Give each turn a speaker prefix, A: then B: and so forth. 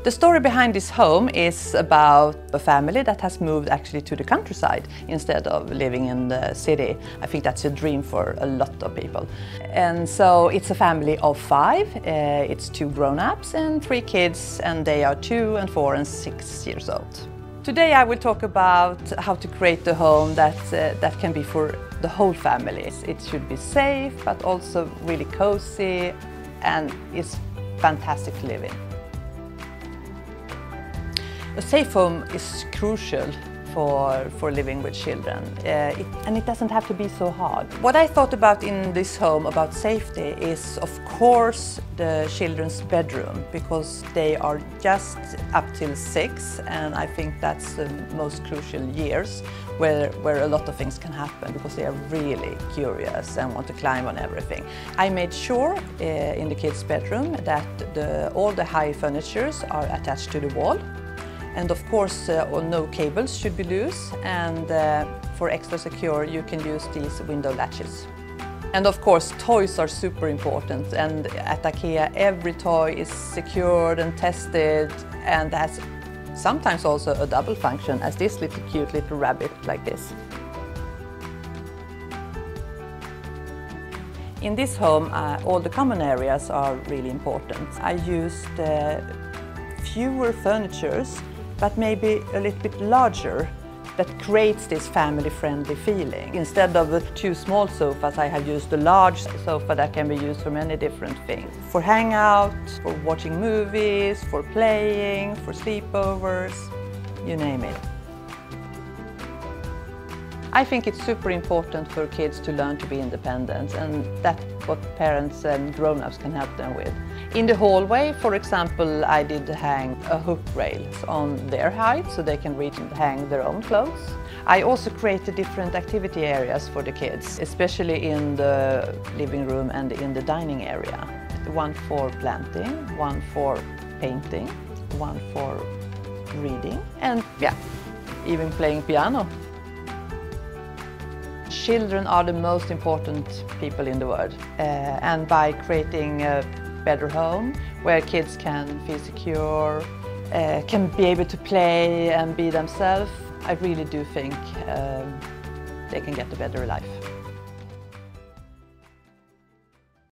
A: The story behind this home is about a family that has moved actually to the countryside instead of living in the city. I think that's a dream for a lot of people. And so it's a family of 5. It's 2 grown-ups and 3 kids, and they are 2 and 4 and 6 years old. Today I will talk about how to create a home that can be for the whole family. It should be safe, but also really cozy, and it's fantastic to live in. A safe home is crucial for living with children, and it doesn't have to be so hard. What I thought about in this home about safety is, of course, the children's bedroom, because they are just up till 6, and I think that's the most crucial years where a lot of things can happen, because they are really curious and want to climb on everything. I made sure in the kids' bedroom that all the high furniture are attached to the wall. And of course, no cables should be loose, and for extra secure, you can use these window latches. And of course, toys are super important, and at IKEA every toy is secured and tested, and has sometimes also a double function, as this little cute little rabbit like this. In this home, all the common areas are really important. I used fewer furnitures, but maybe a little bit larger, that creates this family-friendly feeling. Instead of the 2 small sofas, I have used a large sofa that can be used for many different things. For hangout, for watching movies, for playing, for sleepovers, you name it. I think it's super important for kids to learn to be independent, and that's what parents and grown-ups can help them with. In the hallway, for example, I did hang a hook rail on their height so they can reach and hang their own clothes. I also created different activity areas for the kids, especially in the living room and in the dining area. One for planting, one for painting, one for reading, and yeah, even playing piano. Children are the most important people in the world, and by creating a better home where kids can feel secure, can be able to play and be themselves, I really do think they can get a better life.